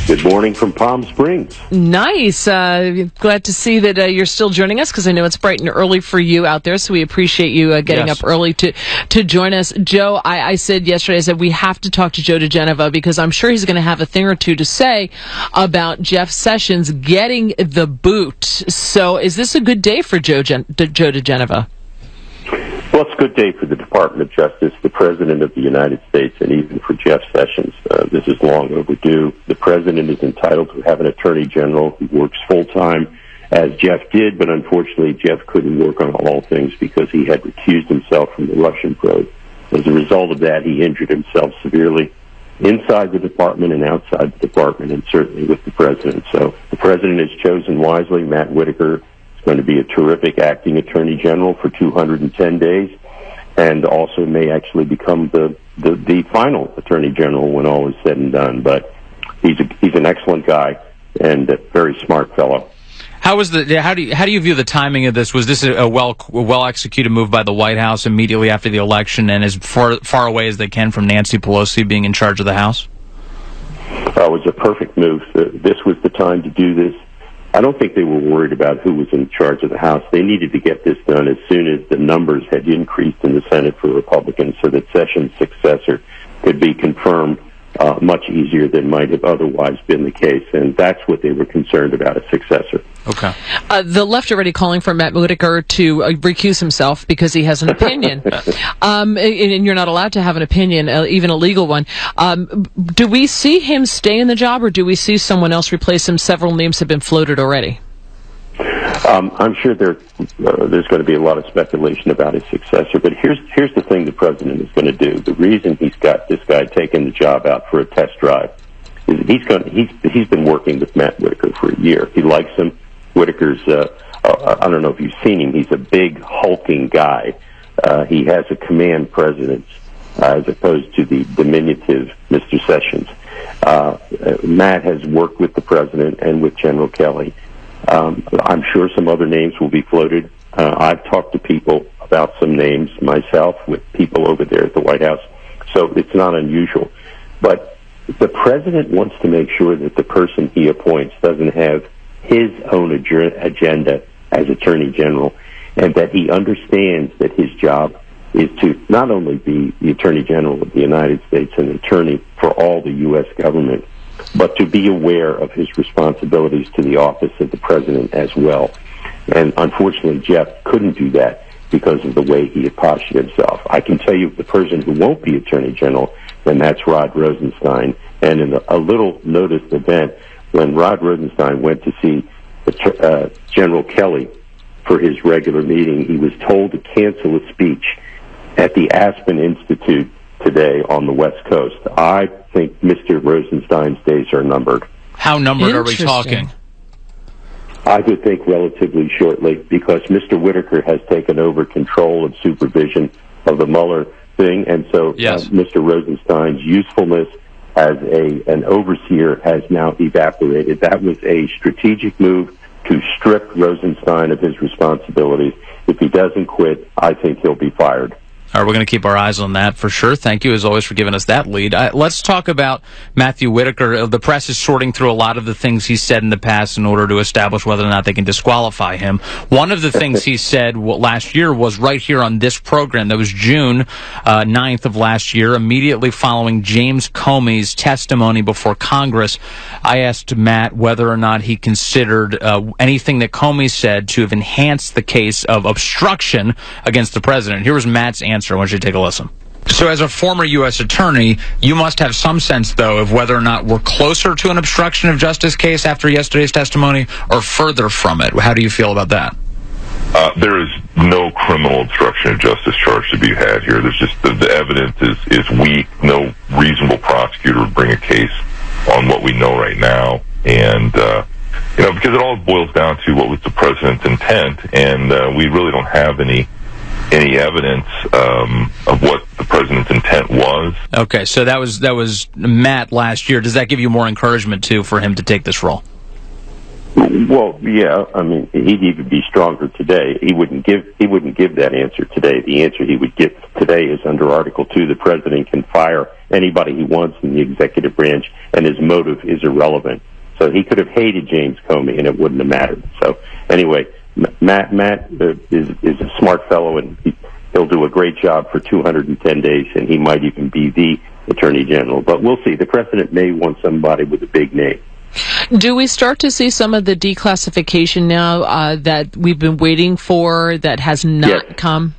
Good morning from Palm Springs. Nice. Glad to see that you're still joining us, because I know it's bright and early for you out there, so we appreciate you getting up early to join us. Joe, I said yesterday, we have to talk to Joe diGenova, because I'm sure he's going to have a thing or two to say about Jeff Sessions getting the boot. So is this a good day for Joe diGenova? Well, it's a good day for the Department of Justice, the President of the United States, and even for Jeff Sessions. This is long overdue. The President is entitled to have an Attorney General who works full-time, as Jeff did, but unfortunately Jeff couldn't work on all things because he had recused himself from the Russian probe. As a result of that, he injured himself severely inside the department and outside the department, and certainly with the President. So the President has chosen wisely. Matt Whitaker going to be a terrific acting Attorney General for 210 days, and also may actually become the final Attorney General when all is said and done. But he's an excellent guy and a very smart fellow. How do you view the timing of this? Was this a well executed move by the White House immediately after the election, and as far away as they can from Nancy Pelosi being in charge of the House? It was a perfect move. This was the time to do this. I don't think they were worried about who was in charge of the House. They needed to get this done as soon as the numbers had increased in the Senate for Republicans, so that Sessions' successor could be confirmed much easier than might have otherwise been the case. And that's what they were concerned about, a successor. Okay. The left already calling for Matt Whitaker to recuse himself because he has an opinion. And you're not allowed to have an opinion, even a legal one. Do we see him stay in the job, or do we see someone else replace him? Several names have been floated already. I'm sure there's going to be a lot of speculation about his successor, but here's the thing the President is going to do. The reason he's got this guy taking the job out for a test drive is he's been working with Matt Whitaker for a year. He likes him. Whitaker's I don't know if you've seen him. He's a big, hulking guy. He has a command presence as opposed to the diminutive Mr. Sessions. Matt has worked with the President and with General Kelly. I'm sure some other names will be floated. I've talked to people about some names myself with people over there at the White House, so it's not unusual. But the President wants to make sure that the person he appoints doesn't have his own agenda as Attorney General, and that he understands that his job is to not only be the Attorney General of the United States and attorney for all the U.S. government, but to be aware of his responsibilities to the office of the President as well. And unfortunately, Jeff couldn't do that because of the way he had postured himself. I can tell you the person who won't be Attorney General, and that's Rod Rosenstein. And in a little noticed event, when Rod Rosenstein went to see General Kelly for his regular meeting, he was told to cancel a speech at the Aspen Institute today on the West Coast. I think Mr. Rosenstein's days are numbered. How numbered are we talking? I would think relatively shortly, because Mr. Whitaker has taken over control of supervision of the Mueller thing, and so Mr. Rosenstein's usefulness as an overseer has now evaporated. That was a strategic move to strip Rosenstein of his responsibilities. If he doesn't quit, I think he'll be fired. All right, we're going to keep our eyes on that for sure. Thank you, as always, for giving us that lead. Let's talk about Matthew Whitaker. The press is sorting through a lot of the things he said in the past in order to establish whether or not they can disqualify him. One of the things he said last year was right here on this program. That was June 9th of last year, immediately following James Comey's testimony before Congress. I asked Matt whether or not he considered anything that Comey said to have enhanced the case of obstruction against the president. Here was Matt's answer. I want you to take a listen. So as a former U.S. attorney, you must have some sense, though, of whether or not we're closer to an obstruction of justice case after yesterday's testimony or further from it. How do you feel about that? There is no criminal obstruction of justice charge to be had here. There's just the evidence is weak. No reasonable prosecutor would bring a case on what we know right now. And, because it all boils down to what was the president's intent, and we really don't have any evidence of what the president's intent was. Okay, so that was Matt last year. Does that give you more encouragement, too, for him to take this role? Well, yeah. I mean, he'd even be stronger today. He wouldn't give that answer today. The answer he would give today is under Article 2. The president can fire anybody he wants in the executive branch, and his motive is irrelevant. So he could have hated James Comey, and it wouldn't have mattered. So anyway, Matt is a smart fellow, and he'll do a great job for 210 days, and he might even be the Attorney General. But we'll see. The president may want somebody with a big name. Do we start to see some of the declassification now that we've been waiting for that has not come?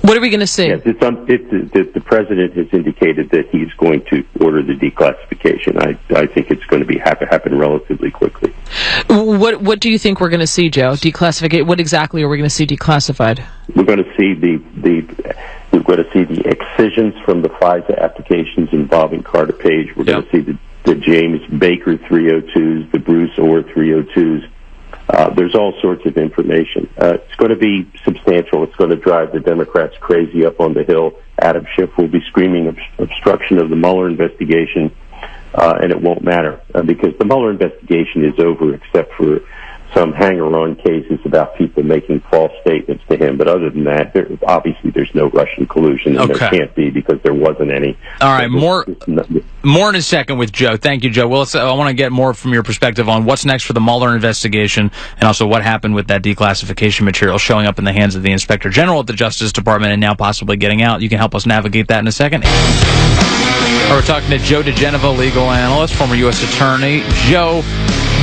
What are we going to see? Yes, the president has indicated that he's going to order the declassification. I think it's going to happen relatively quickly. What do you think we're going to see, Joe? Declassification. What exactly are we going to see declassified? We're going to see we're going to see the excisions from the FISA applications involving Carter Page. We're going to see the James Baker 302s, the Bruce Orr 302s. There's all sorts of information. It's going to be substantial. It's going to drive the Democrats crazy up on the Hill. Adam Schiff will be screaming obstruction of the Mueller investigation, and it won't matter because the Mueller investigation is over except for some hanger-on cases about people making false statements to him. But other than that, obviously there's no Russian collusion, and there can't be because there wasn't any. All right, more in a second with Joe. Thank you, Joe. Well, I want to get more from your perspective on what's next for the Mueller investigation and also what happened with that declassification material showing up in the hands of the Inspector General at the Justice Department and now possibly getting out. You can help us navigate that in a second. We're talking to Joe diGenova, legal analyst, former U.S. attorney. Joe,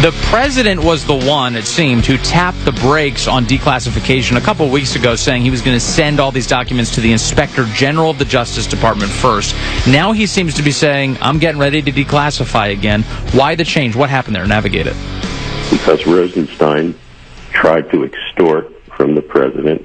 the president was the one, it seemed, who tapped the brakes on declassification a couple of weeks ago, saying he was going to send all these documents to the Inspector General of the Justice Department first. Now he seems to be saying, I'm getting ready to declassify again. Why the change? What happened there? Navigate it. Because Rosenstein tried to extort from the president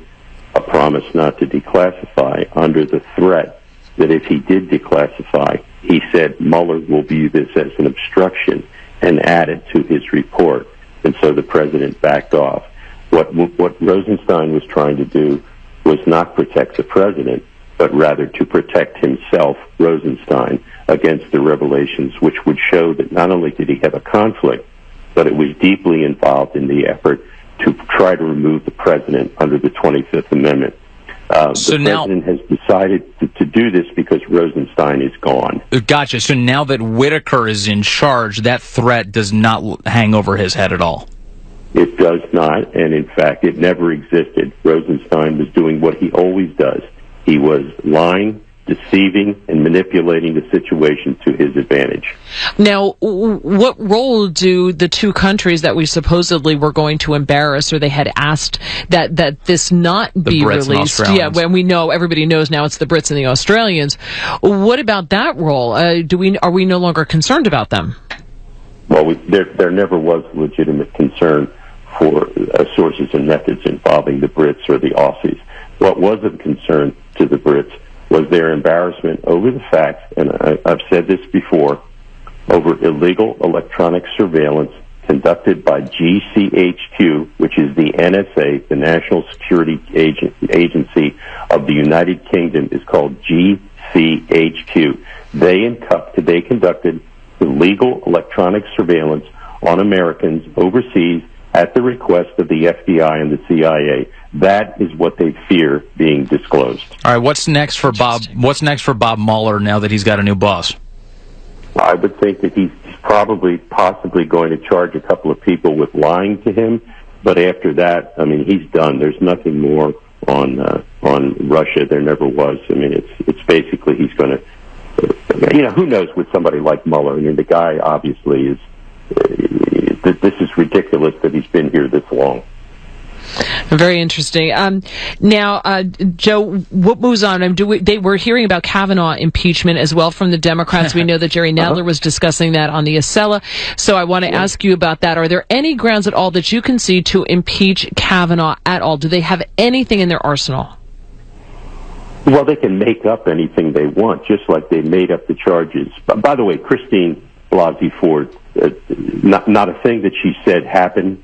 a promise not to declassify under the threat that if he did declassify, he said Mueller will view this as an obstruction and add it to his report. And so the president backed off. What Rosenstein was trying to do was not protect the president, but rather to protect himself, Rosenstein, against the revelations, which would show that not only did he have a conflict, but it was deeply involved in the effort to try to remove the president under the 25th Amendment. The president has decided to do this because Rosenstein is gone. Gotcha. So now that Whitaker is in charge, that threat does not hang over his head at all. It does not, and in fact, it never existed. Rosenstein was doing what he always does. He was lying, deceiving, and manipulating the situation to his advantage. Now, what role do the two countries that we supposedly were going to embarrass, or they had asked that this not be released? Yeah, when everybody knows now it's the Brits and the Australians. What about that role? Are we no longer concerned about them? Well, there never was legitimate concern for sources and methods involving the Brits or the Aussies. What was of concern to the Brits was their embarrassment over the fact, and I've said this before, over illegal electronic surveillance conducted by GCHQ, which is the NSA, the National Security Agency of the United Kingdom, is called GCHQ. They conducted illegal electronic surveillance on Americans overseas at the request of the FBI and the CIA. That is what they fear being disclosed. All right, what's next for Bob? What's next for Bob Mueller now that he's got a new boss? I would think that he's possibly going to charge a couple of people with lying to him, but after that, I mean, he's done. There's nothing more on Russia. There never was. I mean, it's basically he's going to, who knows with somebody like Mueller. I mean, the guy obviously is. This is ridiculous that he's been here this long. Very interesting. Now, Joe, what moves on? They were hearing about Kavanaugh impeachment as well from the Democrats. We know that Jerry Nadler was discussing that on the Acela. So I want to ask you about that. Are there any grounds at all that you can see to impeach Kavanaugh at all? Do they have anything in their arsenal? Well, they can make up anything they want, just like they made up the charges. By the way, Christine Blasey Ford, not a thing that she said happened.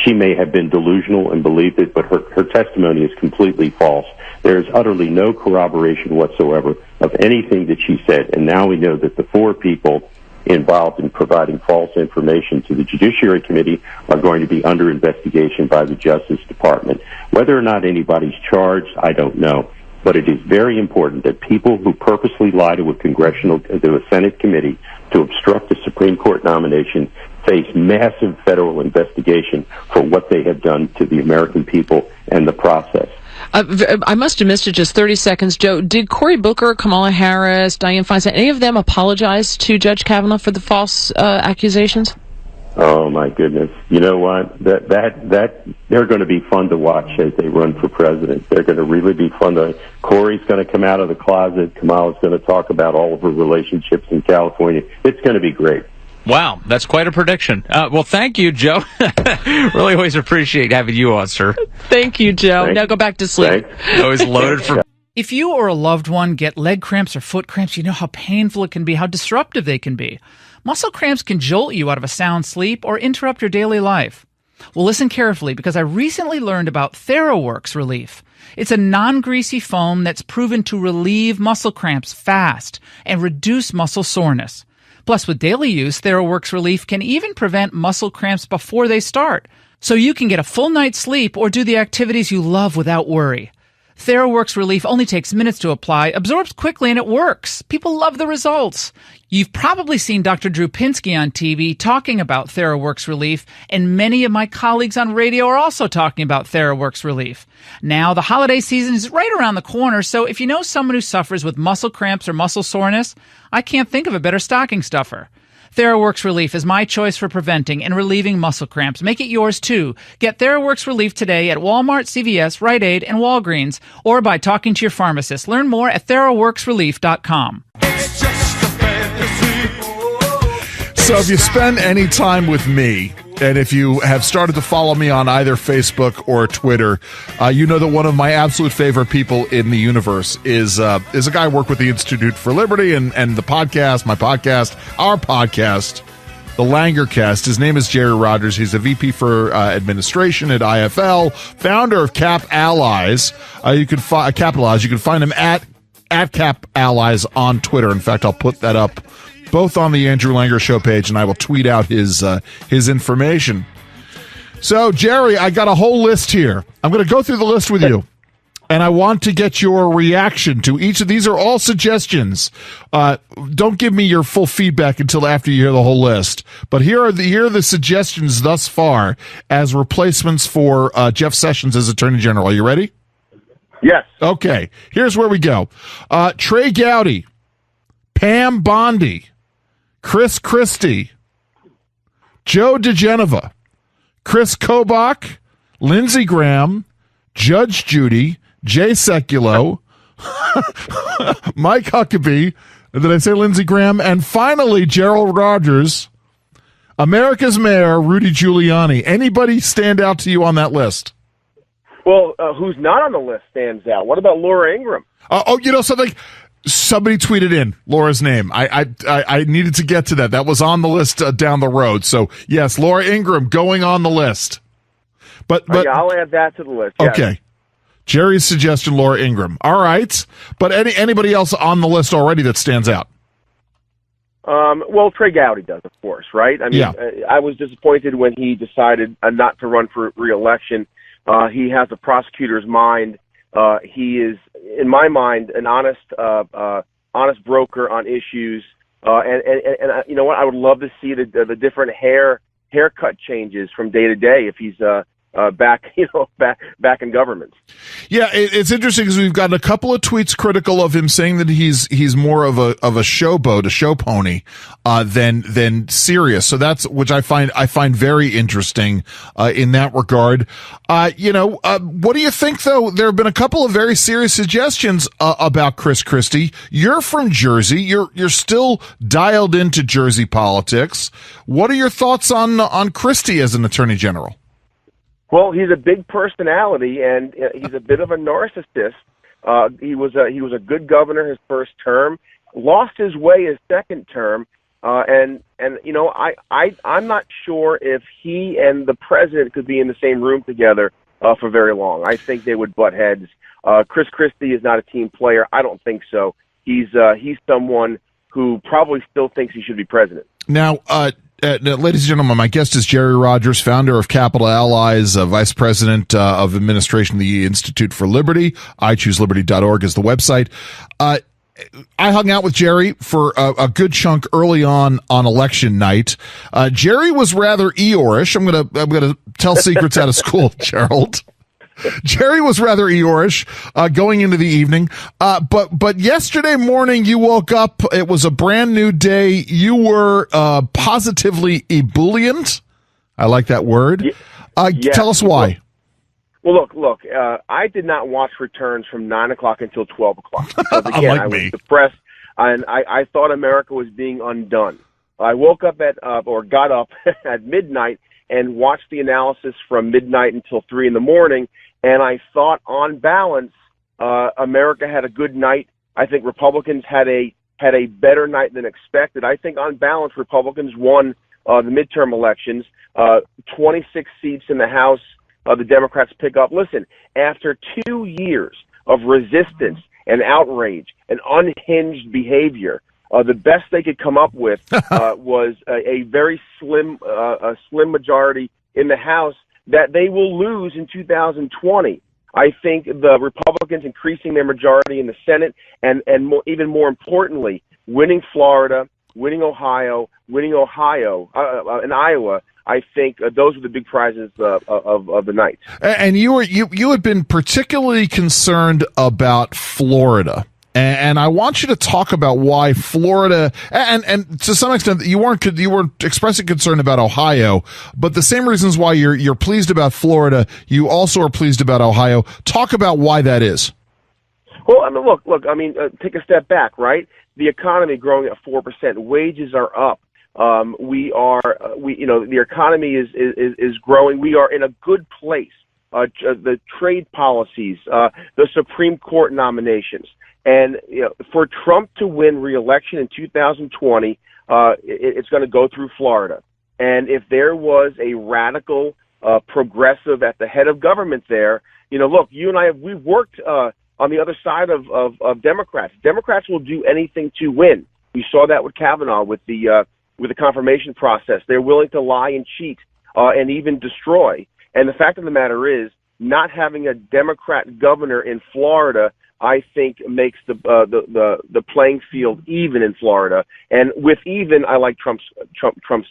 She may have been delusional and believed it, but her testimony is completely false. There is utterly no corroboration whatsoever of anything that she said. And now we know that the four people involved in providing false information to the Judiciary Committee are going to be under investigation by the Justice Department. Whether or not anybody's charged, I don't know. But it is very important that people who purposely lie to a Senate committee to obstruct a Supreme Court nomination face massive federal investigation for what they have done to the American people and the process. I must have missed it, just 30 seconds. Joe, did Cory Booker, Kamala Harris, Dianne Feinstein, any of them apologize to Judge Kavanaugh for the false accusations? Oh my goodness! You know what? That they're going to be fun to watch as they run for president. They're going to really be fun to. Cory's going to come out of the closet. Kamala's going to talk about all of her relationships in California. It's going to be great. Wow, that's quite a prediction. Well, thank you, Joe. Really always appreciate having you on, sir. Thank you, Joe. Now go back to sleep. Always loaded for. If you or a loved one get leg cramps or foot cramps, you know how painful it can be, how disruptive they can be. Muscle cramps can jolt you out of a sound sleep or interrupt your daily life. Well, listen carefully, because I recently learned about TheraWorks Relief. It's a non-greasy foam that's proven to relieve muscle cramps fast and reduce muscle soreness. Plus, with daily use, TheraWorks Relief can even prevent muscle cramps before they start, so you can get a full night's sleep or do the activities you love without worry. TheraWorks Relief only takes minutes to apply, absorbs quickly, and it works. People love the results. You've probably seen Dr. Drew Pinsky on TV talking about TheraWorks Relief, and many of my colleagues on radio are also talking about TheraWorks Relief. Now, the holiday season is right around the corner, so if you know someone who suffers with muscle cramps or muscle soreness, I can't think of a better stocking stuffer. TheraWorks Relief is my choice for preventing and relieving muscle cramps. Make it yours, too. Get TheraWorks Relief today at Walmart, CVS, Rite Aid, and Walgreens, or by talking to your pharmacist. Learn more at TheraWorksRelief.com. So if you spend any time with me, and if you have started to follow me on either Facebook or Twitter, you know that one of my absolute favorite people in the universe is a guy I work with the Institute for Liberty and the podcast, our podcast, the Langercast. His name is Jerry Rogers. He's a VP for administration at IFL, founder of Cap Allies. You can Capitalize. You can find him at Cap Allies on Twitter. In fact, I'll put that up both on the Andrew Langer Show page, and I will tweet out his information. So, Jerry, I got a whole list here. I'm going to go through the list with you, and I want to get your reaction to each of these. Are all suggestions. Don't give me your full feedback until after you hear the whole list. But here are the suggestions thus far as replacements for Jeff Sessions as Attorney General. Are you ready? Yes. Okay. Here's where we go. Trey Gowdy, Pam Bondi, Chris Christie, Joe diGenova, Chris Kobach, Lindsey Graham, Judge Judy, Jay Sekulow, Mike Huckabee, did I say Lindsey Graham? And finally, Gerald Rogers, America's Mayor, Rudy Giuliani. Anybody stand out to you on that list? Well, who's not on the list stands out. What about Laura Ingraham? You know something? Somebody tweeted in Laura's name. I needed to get to that. That was on the list down the road. So yes, Laura Ingraham going on the list. But yeah, I'll add that to the list. Yes. Okay. Jerry's suggestion, Laura Ingraham. All right. But anybody else on the list already that stands out? Well, Trey Gowdy does, of course, right? I mean, yeah. I was disappointed when he decided not to run for re-election. He has a prosecutor's mind. He is, in my mind, an honest broker on issues. And you know what? I would love to see the different haircut changes from day to day if he's back in government. Yeah, it's interesting because we've gotten a couple of tweets critical of him, saying that he's more of a showboat, a show pony, than serious. So that's which I find very interesting in that regard. What do you think though? There have been a couple of very serious suggestions about Chris Christie. You're from Jersey. You're still dialed into Jersey politics. What are your thoughts on Christie as an attorney general? Well, he's a big personality, and he's a bit of a narcissist. He was a good governor his first term, lost his way his second term, and you know, I'm not sure if he and the president could be in the same room together for very long. I think they would butt heads. Chris Christie is not a team player. I don't think so. He's someone who probably still thinks he should be president. Now, ladies and gentlemen, my guest is Jerry Rogers, founder of Capital Allies, vice president of administration of the Institute for Liberty. iChooseLiberty.org is the website. I hung out with Jerry for a good chunk early on election night. Jerry was rather Eeyore-ish. I'm gonna tell secrets out of school, Gerald. Jerry was rather Eeyore-ish going into the evening. But yesterday morning you woke up. It was a brand new day. You were positively ebullient. I like that word. Yes. Tell us why. Well, look. I did not watch returns from 9 o'clock until 12 o'clock. Because again, I was depressed, and I thought America was being undone. I woke up got up at midnight and watched the analysis from midnight until 3 in the morning. And I thought, on balance, America had a good night. I think Republicans had a better night than expected. I think, on balance, Republicans won the midterm elections. 26 seats in the House. The Democrats pick up. Listen, after 2 years of resistance and outrage and unhinged behavior, the best they could come up with was a very slim majority in the House that they will lose in 2020. I think the Republicans increasing their majority in the Senate and even more importantly, winning Florida, winning Ohio, and Iowa. I think those are the big prizes of the night. And you had been particularly concerned about Florida. And I want you to talk about why Florida, and to some extent you weren't expressing concern about Ohio, but the same reasons why you're pleased about Florida, you also are pleased about Ohio. Talk about why that is. Well, I mean, look. I mean, take a step back, right? The economy growing at 4%, wages are up. The economy is growing. We are in a good place. The trade policies, the Supreme Court nominations. And for Trump to win re-election in 2020, it's going to go through Florida. And if there was a radical progressive at the head of government there, look, you and I we've worked on the other side of Democrats. Democrats will do anything to win. We saw that with Kavanaugh with the confirmation process. They're willing to lie and cheat and even destroy. And the fact of the matter is, not having a Democrat governor in Florida, I think, makes the playing field even in Florida. And with even, I like President Trump's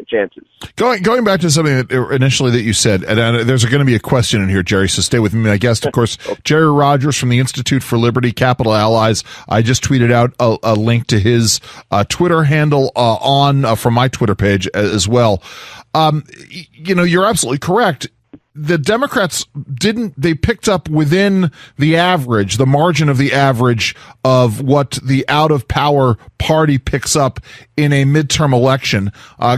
chances. Going back to something that initially that you said, and there's going to be a question in here, Jerry, so stay with me. My guest, of course, Jerry Rogers from the Institute for Liberty, Capital Allies. I just tweeted out a link to his Twitter handle from my Twitter page as well. You're absolutely correct. The Democrats they picked up within the average, the margin of the average of what the out of power party picks up in a midterm election,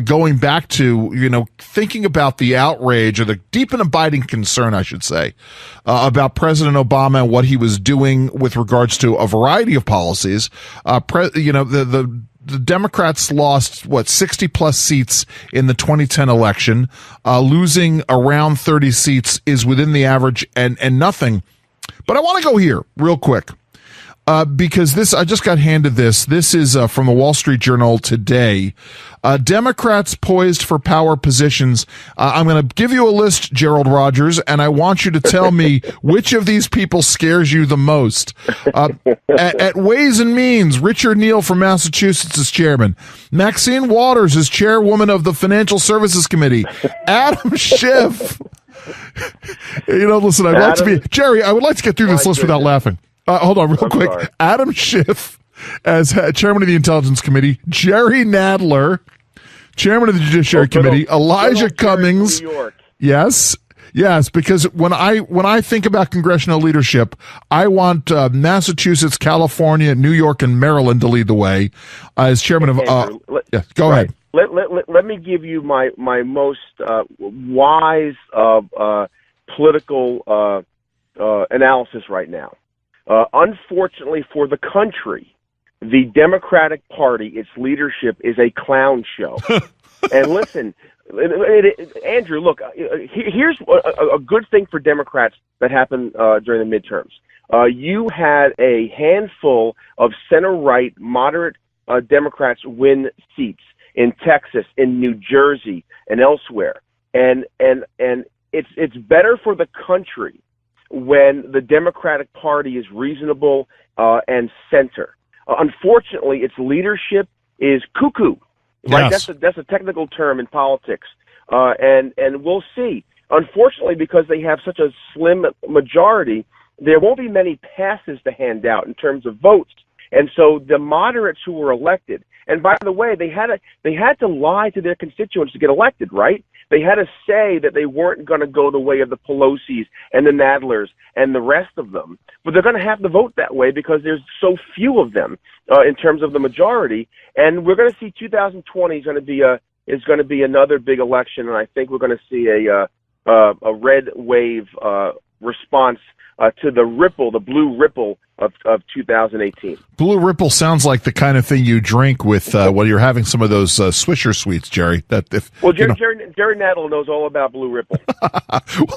going back to, thinking about the outrage or the deep and abiding concern, I should say, about President Obama and what he was doing with regards to a variety of policies. The Democrats lost 60 plus seats in the 2010 election. Losing around 30 seats is within the average and nothing. But I want to go here real quick. Because I just got handed this. This is from the Wall Street Journal today. Democrats poised for power positions. I'm going to give you a list, Gerald Rogers, and I want you to tell me which of these people scares you the most. At Ways and Means, Richard Neal from Massachusetts is chairman. Maxine Waters is chairwoman of the Financial Services Committee. Adam Schiff. Listen, Jerry, I would like to get through this list without laughing. Hold on real quick. Sorry. Adam Schiff as chairman of the Intelligence Committee, Jerry Nadler, chairman of the Judiciary Committee, Elijah Cummings. New York. Yes, because when I think about congressional leadership, I want Massachusetts, California, New York, and Maryland to lead the way as chairman of. Go ahead. Let me give you my most wise political analysis right now. Unfortunately for the country, the Democratic Party, its leadership, is a clown show. And listen, Andrew, look, here's a good thing for Democrats that happened during the midterms. You had a handful of center-right, moderate Democrats win seats in Texas, in New Jersey, and elsewhere. And it's better for the country when the Democratic Party is reasonable and center. Unfortunately, its leadership is cuckoo. Right? Yes. That's a technical term in politics. And we'll see. Unfortunately, because they have such a slim majority, there won't be many passes to hand out in terms of votes. And so the moderates who were elected, and by the way, they had to lie to their constituents to get elected, right? They had to say that they weren't going to go the way of the Pelosi's and the Nadlers and the rest of them. But they're going to have to vote that way because there's so few of them in terms of the majority. And we're going to see 2020 is going to be another big election, and I think we're going to see a red wave response to the blue ripple of 2018. Blue Ripple sounds like the kind of thing you drink with when you're having some of those Swisher sweets, Jerry. Jerry Nadler knows all about Blue Ripple.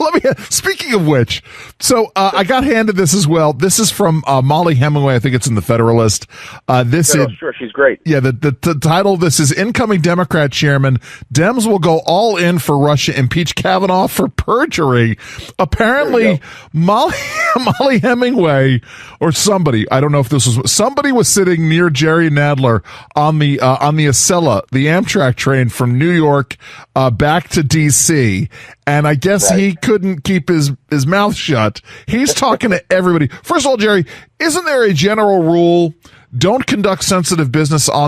Well, speaking of which, so I got handed this as well. This is from Molly Hemingway. I think it's in the Federalist. Sure, she's great. Yeah, the title of this is Incoming Democrat Chairman. Dems will go all in for Russia, impeach Kavanaugh for perjury. Apparently, Molly Hemingway or somebody, I don't know if this was, somebody was sitting near Jerry Nadler on the Acela, the Amtrak train from New York back to D.C., and I guess he couldn't keep his mouth shut. He's talking to everybody. First of all, Jerry, isn't there a general rule, don't conduct sensitive business on